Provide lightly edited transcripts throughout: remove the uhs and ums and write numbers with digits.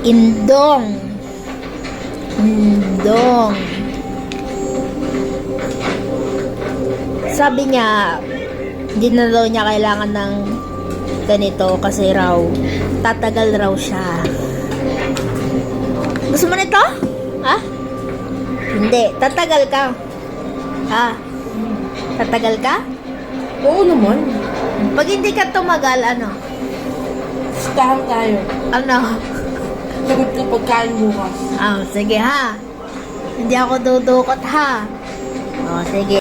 Indong. Indong. Sabi niya, hindi na daw niya kailangan ng ganito kasi raw, tatagal raw siya. Gusto mo nito? Ha? Hindi. Tatagal ka. Ha? Tatagal ka? Oo naman. Pag hindi ka tumagal, ano? Stahan tayo. Ano? Sagot ka pagkain bukas. Sige ha. Hindi ako dudukot ha. Sige.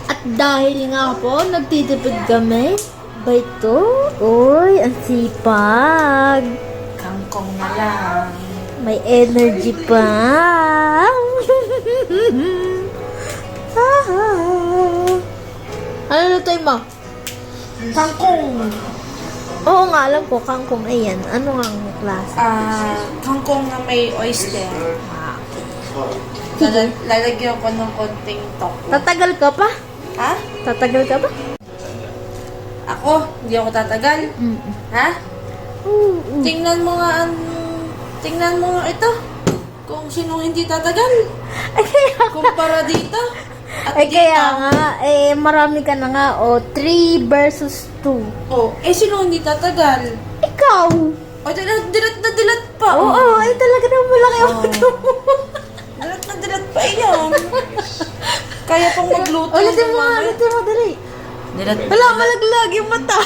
At dahil nga po, nagtitipid kami. Ba ito? Uy, ang sipag. Kangkong na lang. May energy pa. Ano lutoy mo? Kangkong. Oo nga, alam ko, kangkong. Ayan. Ano nga ang klase? Kangkong na may oyster. Lalagyan ko ng konting toko. Tatagal ka pa? Ha? Tatagal ka ba? Ako? Hindi ako tatagal? Ha? Tingnan mo nga tingnan mo nga ito. Kung sino hindi tatagal. Ay, kaya Kumpara dito. At Ay, dito. kaya nga, marami ka na nga, 3 versus 2. Oh, sino hindi tatagal? Ikaw! Dilat na dilat pa. Oo, talaga naman malaki ang Oh. mata mo. Dilat na dilat pa iyan. Kaya pang magluto. Ulitin mo, dali. Dilat. Wala, malaglag yung mata.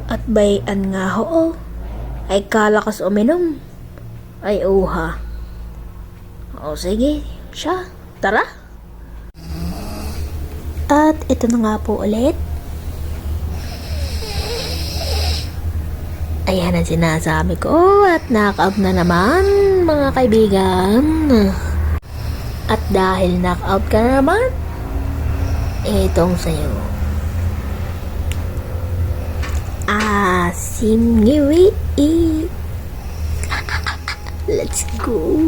At bayan nga ho, ay kalakas uminom. Ay uha. Sige, siya, tara. At ito na nga po ulit. Ayan ang sinasabi ko at knock-out na naman mga kaibigan. At dahil knock-out ka na naman, itong sayo. Simngiwi. Let's go.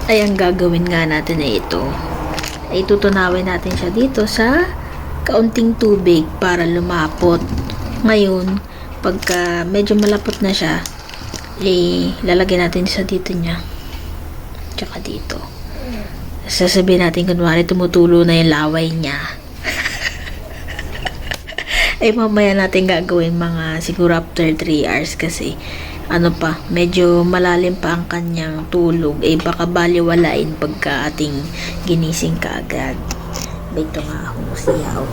Ay, ang gagawin nga natin na ito ay tutunawin natin siya dito sa kaunting tubig para lumapot. Ngayon, pagka medyo malapot na siya, lalagyan natin siya dito niya. Tsaka dito. Sasabihin natin kunwari tumutulo na yung laway niya. Mamaya natin gagawin mga siguro after 3 hours kasi medyo malalim pa ang kanyang tulog. Baka baliwalain pagka ating ginising ka agad. Ito nga ako siyaw.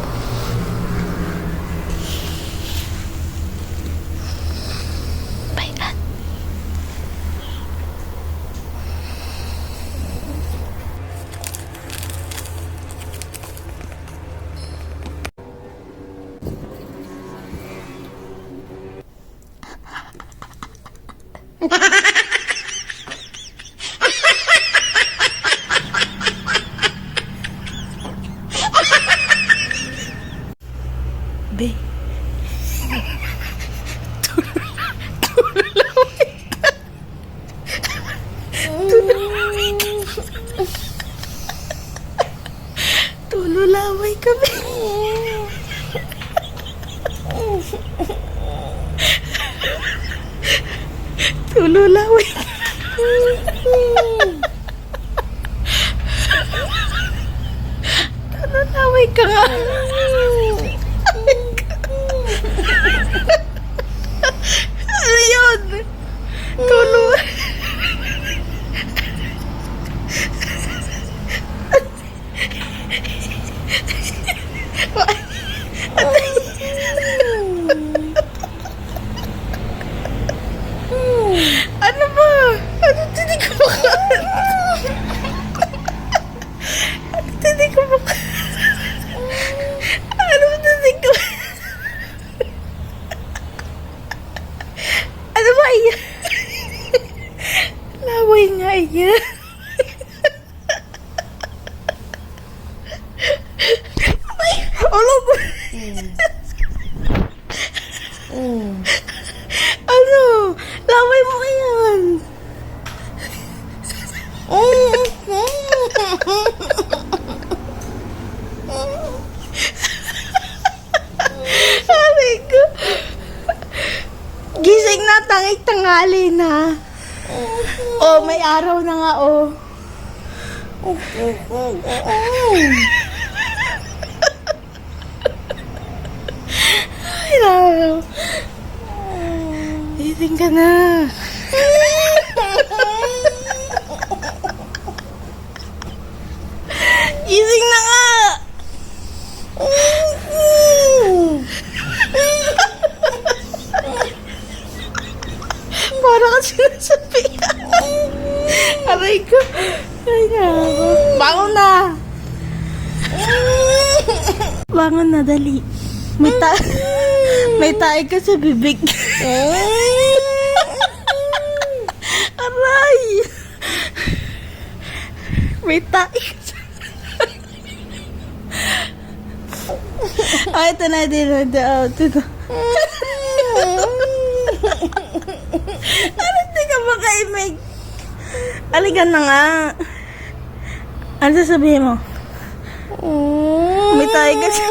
Be. Tululaway kami. Tululaway. Tululaway ka nga. Ano yun? Tululaway. Ano ba? Ano hindi ko makain? Hindi ko makain. Ano hindi ko? Ano ba yan? Laway nga yan. Ay, olog. Ano? Laway mo yan. Gising na, tangik tanghali na. Oh, may araw na nga, oh. Ay, araw. Gising ka na. Gising na nga. Para ka sinasabihan. Aray ko. Ay, nako. Bangon na. Bangon na, dali. May tae ka sa bibig. Aray. May tae ka sa... Ay, ito na din. Ito na. Ano, di ka makaimig? Aligan na nga. Ano sasabihin mo? May tayo kasi.